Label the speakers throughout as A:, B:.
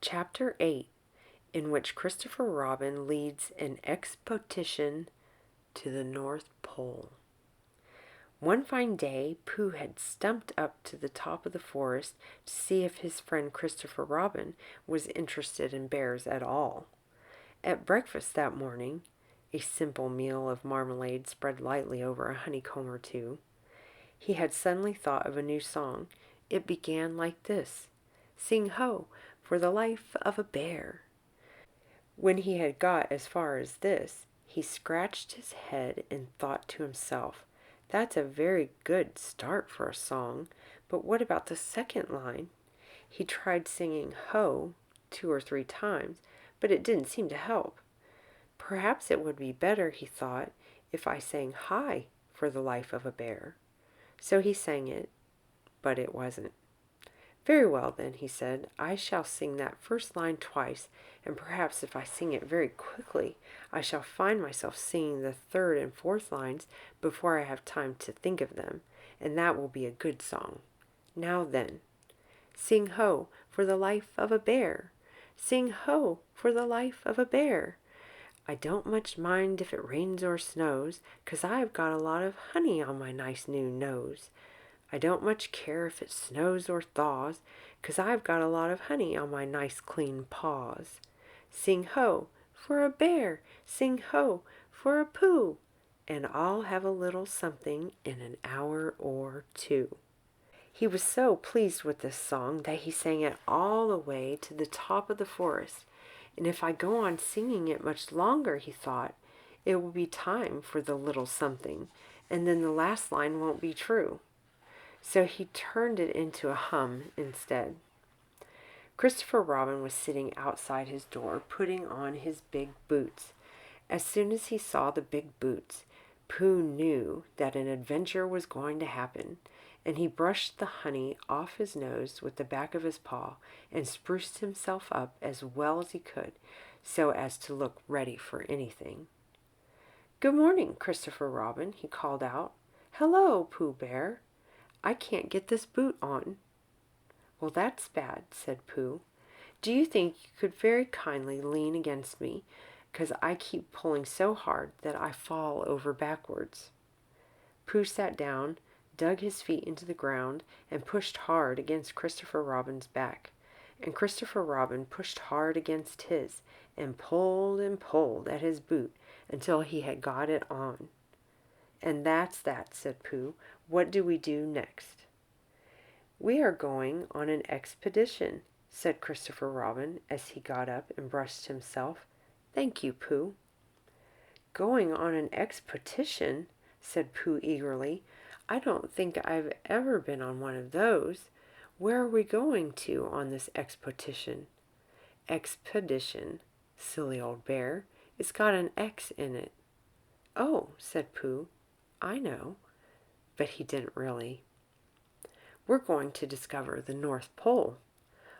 A: Chapter 8, in which Christopher Robin leads an expedition to the North Pole. One fine day, Pooh had stumped up to the top of the forest to see if his friend Christopher Robin was interested in bears at all. At breakfast that morning, a simple meal of marmalade spread lightly over a honeycomb or two, he had suddenly thought of a new song. It began like this: "Sing ho, for the life of a bear." When he had got as far as this, he scratched his head and thought to himself, "That's a very good start for a song, but what about the second line?" He tried singing ho 2 or 3 times, but it didn't seem to help. Perhaps it would be better, he thought, if I sang hi for the life of a bear. So he sang it, but it wasn't. "Very well, then," he said, "I shall sing that first line twice, and perhaps if I sing it very quickly, I shall find myself singing the third and fourth lines before I have time to think of them, and that will be a good song. Now then, sing ho for the life of a bear. Sing ho for the life of a bear. I don't much mind if it rains or snows, 'cause I've got a lot of honey on my nice new nose. I don't much care if it snows or thaws, 'cause I've got a lot of honey on my nice clean paws. Sing ho for a bear, sing ho for a Pooh, and I'll have a little something in an hour or two." He was so pleased with this song that he sang it all the way to the top of the forest. And if I go on singing it much longer, he thought, it will be time for the little something, and then the last line won't be true. So he turned it into a hum instead. Christopher Robin was sitting outside his door, putting on his big boots. As soon as he saw the big boots, Pooh knew that an adventure was going to happen, and he brushed the honey off his nose with the back of his paw and spruced himself up as well as he could, so as to look ready for anything. "Good morning, Christopher Robin," he called out. "Hello, Pooh Bear. I can't get this boot on." "Well, that's bad," said Pooh. "Do you think you could very kindly lean against me, 'cause I keep pulling so hard that I fall over backwards?" Pooh sat down, dug his feet into the ground, and pushed hard against Christopher Robin's back. And Christopher Robin pushed hard against his, and pulled at his boot until he had got it on. "And that's that," said Pooh. "What do we do next?" "We are going on an expedition," said Christopher Robin as he got up and brushed himself. "Thank you, Pooh." "Going on an expedition?" said Pooh eagerly. "I don't think I've ever been on one of those. Where are we going to on this expedition?" "Expedition, silly old bear. It's got an X in it." "Oh," said Pooh, "I know." But he didn't really. "We're going to discover the North Pole."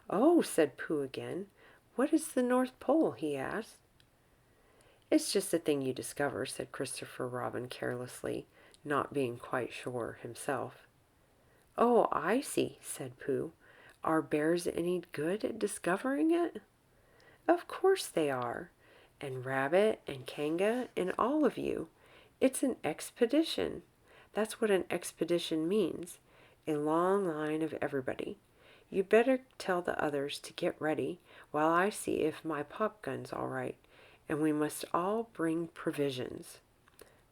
A: "Oh," said Pooh again. "What is the North Pole?" he asked. "It's just a thing you discover," said Christopher Robin carelessly, not being quite sure himself. "Oh, I see," said Pooh. "Are bears any good at discovering it?" "Of course they are, and Rabbit and Kanga and all of you. It's an expedition. That's what an expedition means, a long line of everybody. You'd better tell the others to get ready while I see if my pop gun's all right, and we must all bring provisions."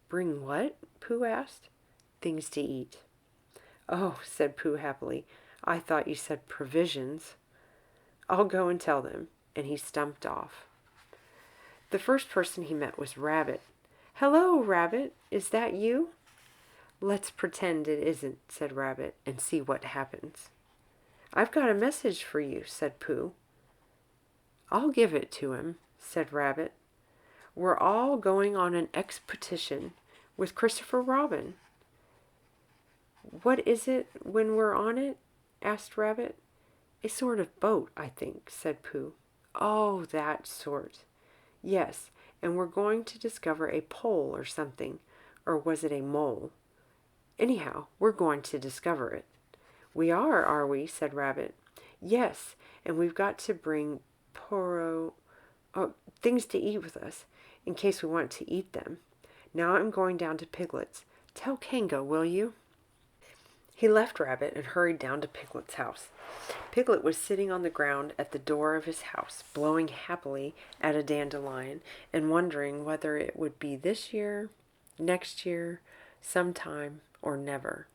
A: "Bring what?" Pooh asked. "Things to eat." "Oh," said Pooh happily, "I thought you said provisions." "I'll go and tell them," and he stumped off. The first person he met was Rabbit. "Hello, Rabbit, is that you?" "Let's pretend it isn't," said Rabbit, "and see what happens." "I've got a message for you," said Pooh. "I'll give it to him," said Rabbit. "We're all going on an expedition with Christopher Robin." "What is it when we're on it?" asked Rabbit. "A sort of boat, I think," said Pooh. "Oh, that sort." "Yes, and we're going to discover a pole or something, or was it a mole? Anyhow, we're going to discover it." "We are we?" said Rabbit. "Yes, and we've got to bring poro, oh, things to eat with us, in case we want to eat them. Now I'm going down to Piglet's. Tell Kanga, will you?" He left Rabbit and hurried down to Piglet's house. Piglet was sitting on the ground at the door of his house, blowing happily at a dandelion and wondering whether it would be this year, next year, sometime, or never.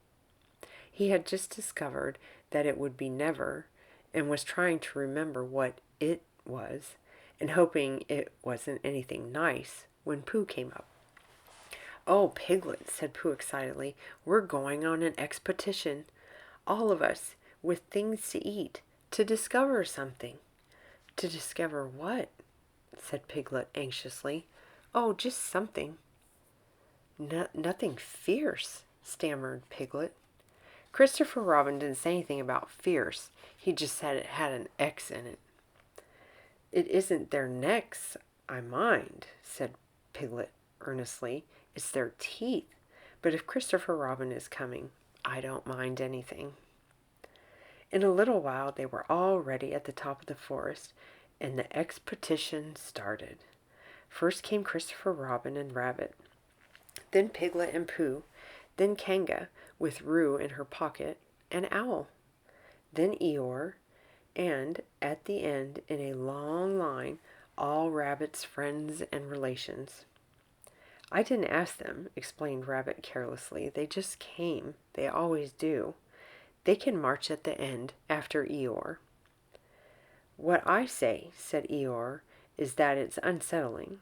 A: He had just discovered that it would be never, and was trying to remember what it was, and hoping it wasn't anything nice, when Pooh came up. "Oh, Piglet," said Pooh excitedly, "we're going on an expedition. All of us, with things to eat, to discover something." "To discover what?" said Piglet anxiously. "Oh, just something." Nothing fierce," stammered Piglet. Christopher Robin didn't say anything about fierce. He just said it had an X in it. "It isn't their necks I mind," said Piglet earnestly. "It's their teeth. But if Christopher Robin is coming, I don't mind anything." In a little while they were all ready at the top of the forest, and the expedition started. First came Christopher Robin and Rabbit, then Piglet and Pooh, then Kanga, with Roo in her pocket, and Owl, then Eeyore, and, at the end, in a long line, all Rabbit's friends and relations. "I didn't ask them," explained Rabbit carelessly. "They just came. They always do. They can march at the end, after Eeyore." "What I say," said Eeyore, "is that it's unsettling.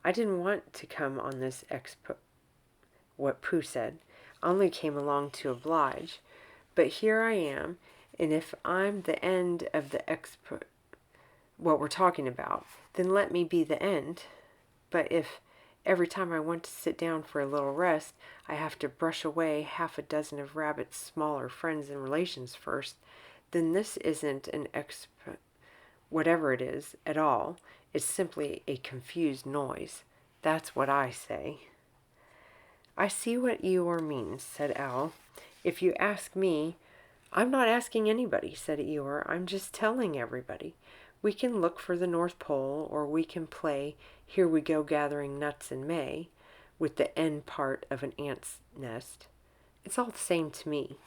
A: I didn't want to come on this What Pooh said. "I only came along to oblige. But here I am, and if I'm the end of the what we're talking about, then let me be the end. But if every time I want to sit down for a little rest, I have to brush away half a dozen of Rabbit's smaller friends and relations first, then this isn't an whatever it is, at all. It's simply a confused noise. That's what I say." "I see what Eeyore means," said Owl. "If you ask me—" "I'm not asking anybody," said Eeyore. "I'm just telling everybody. We can look for the North Pole, or we can play 'Here we go gathering nuts in May' with the end part of an ant's nest. It's all the same to me."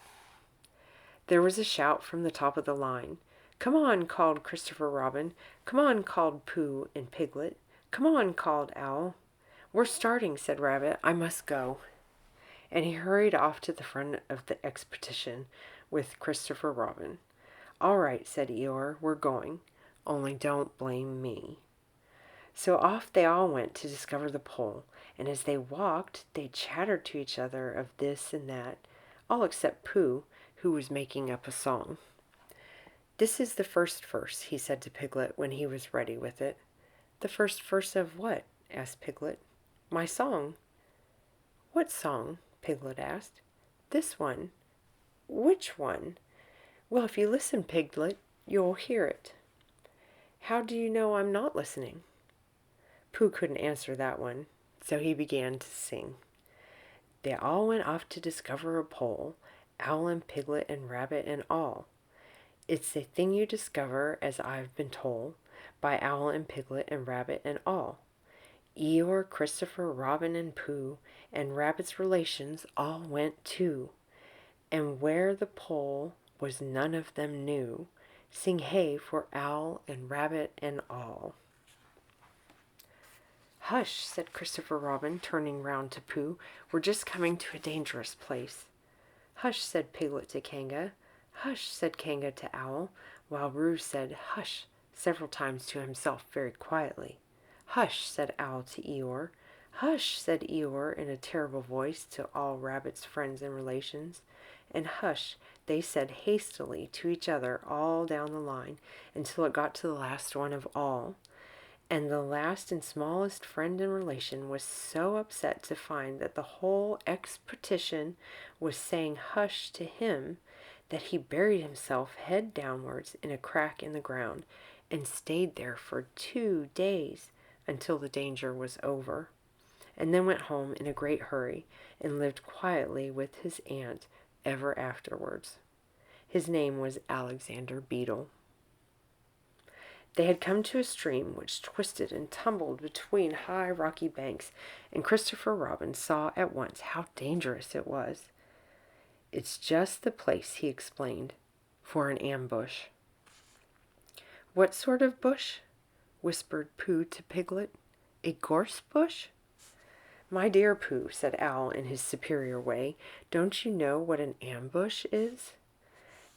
A: There was a shout from the top of the line. "Come on," called Christopher Robin. "Come on," called Pooh and Piglet. "Come on," called Owl. "We're starting," said Rabbit. "I must go." And he hurried off to the front of the expedition with Christopher Robin. "All right," said Eeyore, "we're going. Only don't blame me." So off they all went to discover the pole, and as they walked, they chattered to each other of this and that, all except Pooh, who was making up a song. "This is the first verse," he said to Piglet when he was ready with it. "The first verse of what?" asked Piglet. "My song." "What song?" Piglet asked. "This one." "Which one?" "Well, if you listen, Piglet, you'll hear it." "How do you know I'm not listening?" Pooh couldn't answer that one, so he began to sing. They all went off to discover a pole, Owl and Piglet and Rabbit and all. It's a thing you discover, as I've been told, by Owl and Piglet and Rabbit and all. Eeyore, Christopher, Robin, and Pooh, and Rabbit's relations all went too. And where the pole was none of them knew. Sing hey for Owl and Rabbit and all. "Hush," said Christopher Robin, turning round to Pooh. "We're just coming to a dangerous place." "Hush," said Piglet to Kanga. "Hush," said Kanga to Owl, while Roo said "hush" several times to himself very quietly. "Hush," said Owl to Eeyore. "Hush," said Eeyore in a terrible voice to all Rabbit's friends and relations. And "hush" they said hastily to each other all down the line until it got to the last one of all. And the last and smallest friend and relation was so upset to find that the whole expedition was saying "hush" to him that he buried himself head downwards in a crack in the ground and stayed there for 2 days until the danger was over, and then went home in a great hurry and lived quietly with his aunt ever afterwards. His name was Alexander Beetle. They had come to a stream which twisted and tumbled between high rocky banks, and Christopher Robin saw at once how dangerous it was. "It's just the place," he explained, "for an ambush." "What sort of bush?" whispered Pooh to Piglet. "A gorse bush?" "My dear Pooh," said Owl in his superior way, "don't you know what an ambush is?"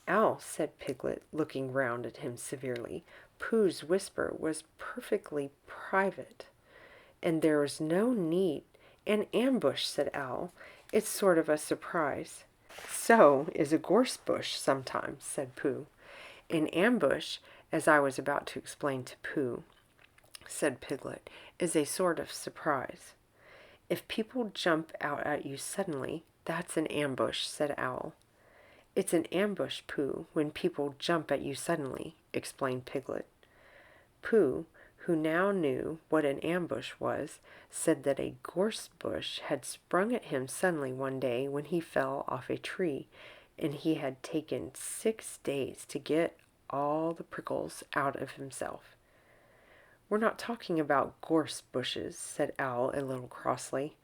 A: "Owl," said Piglet, looking round at him severely, "Pooh's whisper was perfectly private, and there was no need—" "An ambush," said Owl. "It's sort of a surprise." "So is a gorse bush sometimes," said Pooh. "An ambush, as I was about to explain to Pooh," said Piglet, "is a sort of surprise. If people jump out at you suddenly, that's an ambush," said Owl. "It's an ambush, Pooh, when people jump at you suddenly," explained Piglet. Pooh, who now knew what an ambush was, said that a gorse bush had sprung at him suddenly one day when he fell off a tree, and he had taken 6 days to get all the prickles out of himself. "We're not talking about gorse bushes," said Owl a little crossly.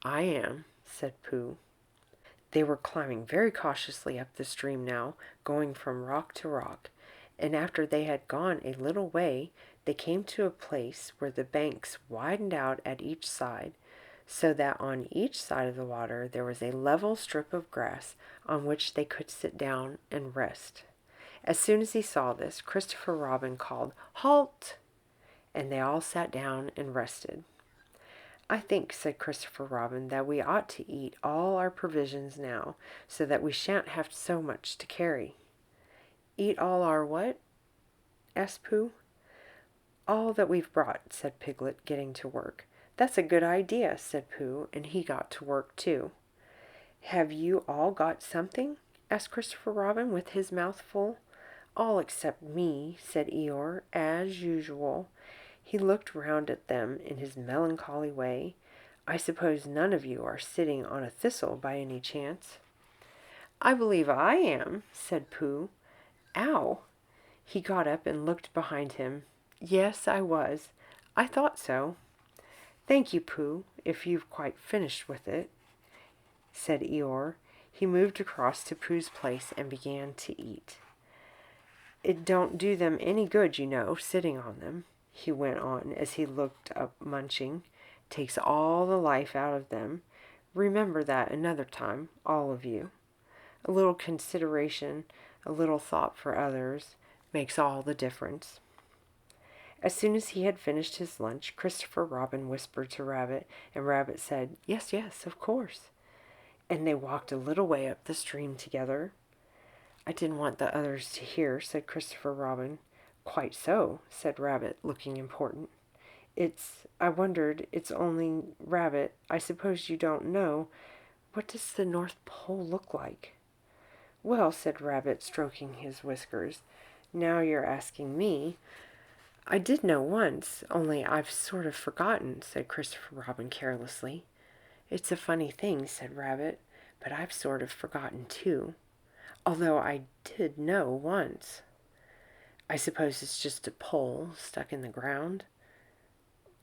A: "I am," said Pooh. They were climbing very cautiously up the stream now, going from rock to rock, and after they had gone a little way, they came to a place where the banks widened out at each side, so that on each side of the water there was a level strip of grass on which they could sit down and rest. As soon as he saw this, Christopher Robin called, "Halt!" and they all sat down and rested. "I think," said Christopher Robin, "that we ought to eat all our provisions now, so that we shan't have so much to carry." "Eat all our what?" asked Pooh. "All that we've brought," said Piglet, getting to work. "That's a good idea," said Pooh, and he got to work too. "Have you all got something?" asked Christopher Robin, with his mouth full. "All except me," said Eeyore, as usual. He looked round at them in his melancholy way. "I suppose none of you are sitting on a thistle by any chance?" "I believe I am," said Pooh. "Ow!" He got up and looked behind him. "Yes, I was. I thought so." "Thank you, Pooh, if you've quite finished with it," said Eeyore. He moved across to Pooh's place and began to eat. "It don't do them any good, you know, sitting on them," he went on as he looked up munching. "Takes all the life out of them. Remember that another time, all of you. A little consideration, a little thought for others, makes all the difference." As soon as he had finished his lunch, Christopher Robin whispered to Rabbit, and Rabbit said, "Yes, yes, of course." And they walked a little way up the stream together. "I didn't want the others to hear," said Christopher Robin. "Quite so," said Rabbit, looking important. I wondered, it's only, Rabbit, I suppose you don't know, what does the North Pole look like?" "Well," said Rabbit, stroking his whiskers, "now you're asking me. I did know once, only I've sort of forgotten," said Christopher Robin carelessly. "It's a funny thing," said Rabbit, "but I've sort of forgotten too, although I did know once." "I suppose it's just a pole stuck in the ground?"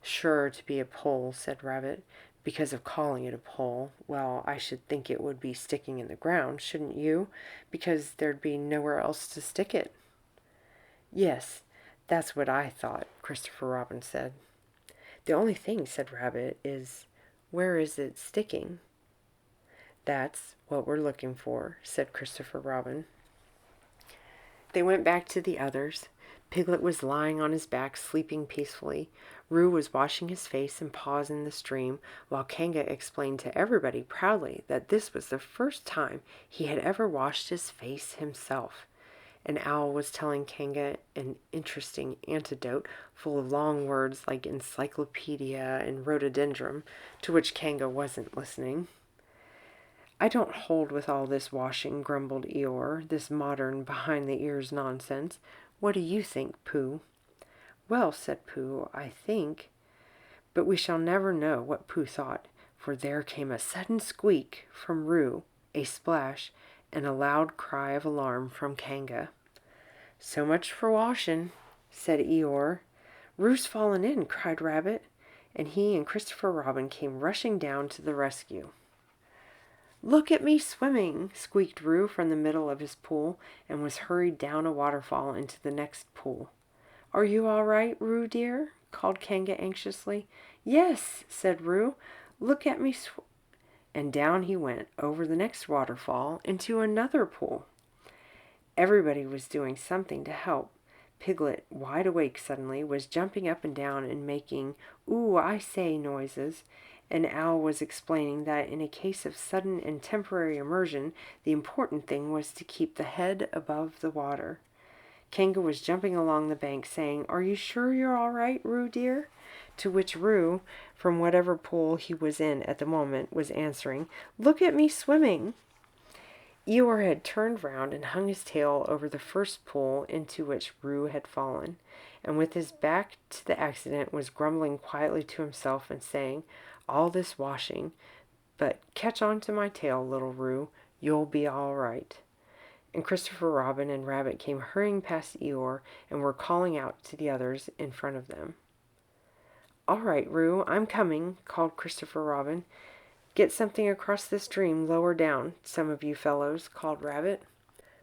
A: "Sure to be a pole," said Rabbit, "because of calling it a pole. Well, I should think it would be sticking in the ground, shouldn't you? Because there'd be nowhere else to stick it." "Yes, that's what I thought," Christopher Robin said. "The only thing," said Rabbit, "is, where is it sticking?" "That's what we're looking for," said Christopher Robin. They went back to the others. Piglet was lying on his back, sleeping peacefully. Roo was washing his face and paws in the stream, while Kanga explained to everybody proudly that this was the first time he had ever washed his face himself. And Owl was telling Kanga an interesting anecdote full of long words like encyclopedia and rhododendron, to which Kanga wasn't listening. "I don't hold with all this washing," grumbled Eeyore, "this modern, behind-the-ears nonsense. What do you think, Pooh?" "Well," said Pooh, "I think—" But we shall never know what Pooh thought, for there came a sudden squeak from Roo, a splash, and a loud cry of alarm from Kanga. "So much for washing," said Eeyore. "Roo's fallen in," cried Rabbit, and he and Christopher Robin came rushing down to the rescue. "Look at me swimming!" squeaked Roo from the middle of his pool, and was hurried down a waterfall into the next pool. "Are you all right, Roo dear?" called Kanga anxiously. "Yes," said Roo. "Look at me And down he went over the next waterfall into another pool. Everybody was doing something to help. Piglet, wide awake suddenly, was jumping up and down and making "ooh, I say" noises, and Owl was explaining that in a case of sudden and temporary immersion, the important thing was to keep the head above the water. Kanga was jumping along the bank saying, "Are you sure you're all right, Roo dear?" To which Roo, from whatever pool he was in at the moment, was answering, "Look at me swimming." Eeyore had turned round and hung his tail over the first pool into which Roo had fallen, and with his back to the accident was grumbling quietly to himself and saying, "All this washing, but catch on to my tail, little Roo, you'll be all right." And Christopher Robin and Rabbit came hurrying past Eeyore and were calling out to the others in front of them. "All right, Roo, I'm coming," called Christopher Robin. "Get something across the stream lower down, some of you fellows," called Rabbit.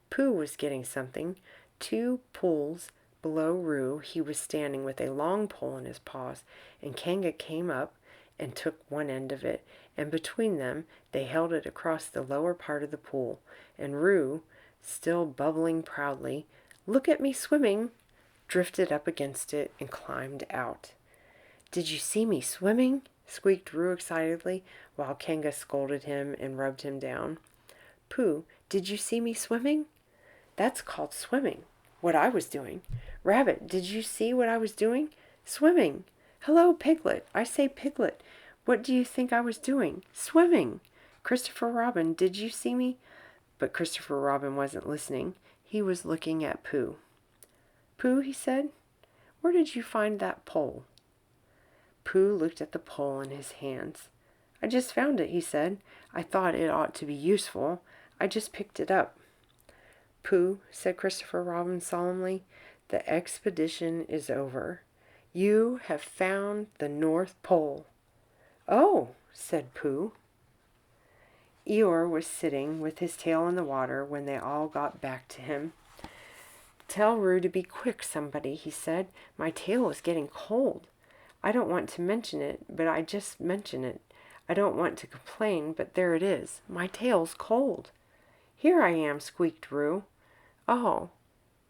A: Pooh was getting something. 2 pools below Roo he was standing with a long pole in his paws, and Kanga came up and took one end of it, and between them they held it across the lower part of the pool, and Roo, still bubbling proudly, "Look at me swimming," drifted up against it and climbed out. "Did you see me swimming?" squeaked Roo excitedly, while Kanga scolded him and rubbed him down. "Pooh, did you see me swimming?" "That's called swimming, what I was doing." "Rabbit, did you see what I was doing?" "Swimming." "Hello, Piglet. I say, Piglet, what do you think I was doing?" "Swimming." "Christopher Robin, did you see me?" But Christopher Robin wasn't listening. He was looking at Pooh. "Pooh," he said, "where did you find that pole?" Pooh looked at the pole in his hands. "I just found it," he said. "I thought it ought to be useful. I just picked it up." "Pooh," said Christopher Robin solemnly, "the expedition is over. You have found the North Pole." "Oh," said Pooh. Eeyore was sitting with his tail in the water when they all got back to him. "Tell Roo to be quick, somebody," he said. "My tail is getting cold. I don't want to mention it, but I just mention it. I don't want to complain, but there it is. My tail's cold." "Here I am," squeaked Roo. "Oh,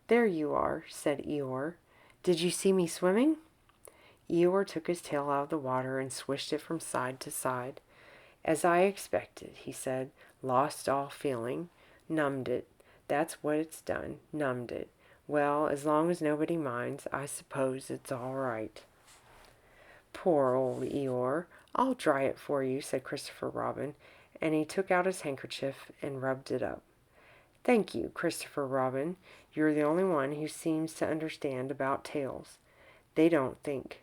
A: there you are," said Eeyore. "Did you see me swimming?" Eeyore took his tail out of the water and swished it from side to side. "As I expected," he said. "Lost all feeling. Numbed it. That's what it's done. Numbed it. Well, as long as nobody minds, I suppose it's all right." "Poor old Eeyore. I'll dry it for you," said Christopher Robin, and he took out his handkerchief and rubbed it up. "Thank you, Christopher Robin. You're the only one who seems to understand about tails. They don't think.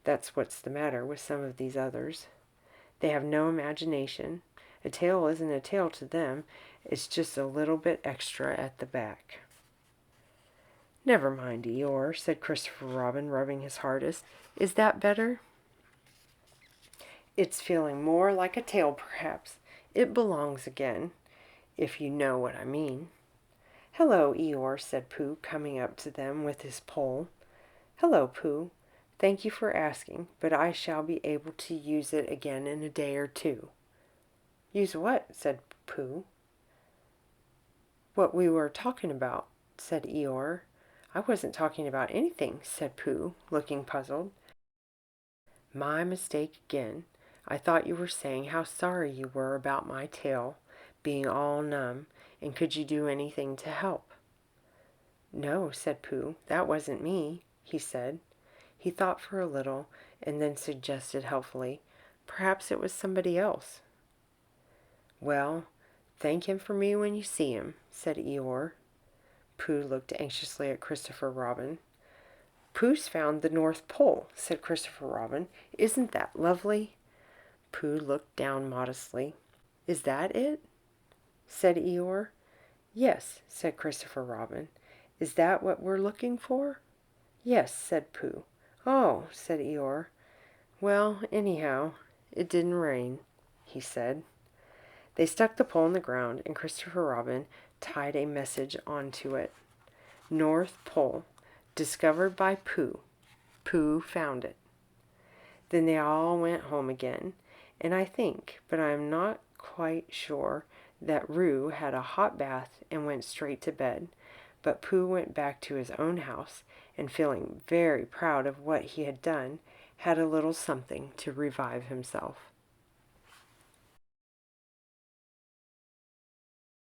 A: That's what's the matter with some of these others. They have no imagination. A tail isn't a tail to them. It's just a little bit extra at the back." "Never mind, Eeyore," said Christopher Robin, rubbing his hardest. "Is that better?" "It's feeling more like a tail, perhaps. It belongs again, if you know what I mean." "Hello, Eeyore," said Pooh, coming up to them with his pole. "Hello, Pooh. Thank you for asking, but I shall be able to use it again in a day or 2. "Use what?" said Pooh. "What we were talking about," said Eeyore. "I wasn't talking about anything," said Pooh, looking puzzled. "My mistake again. I thought you were saying how sorry you were about my tail being all numb, and could you do anything to help?" "No," said Pooh, "that wasn't me," he said. He thought for a little, and then suggested helpfully, "Perhaps it was somebody else." "Well, thank him for me when you see him," said Eeyore. Pooh looked anxiously at Christopher Robin. "Pooh's found the North Pole," said Christopher Robin. "Isn't that lovely?" Pooh looked down modestly. "Is that it?" said Eeyore. "Yes," said Christopher Robin. "Is that what we're looking for?" Yes, said Pooh. Oh, said Eeyore. Well, anyhow, it didn't rain, he said. They stuck the pole in the ground, and Christopher Robin tied a message onto it. North Pole, discovered by Pooh. Pooh found it. Then they all went home again, and I think, but I am not quite sure, that Roo had a hot bath and went straight to bed. But Pooh went back to his own house, and feeling very proud of what he had done, had a little something to revive himself.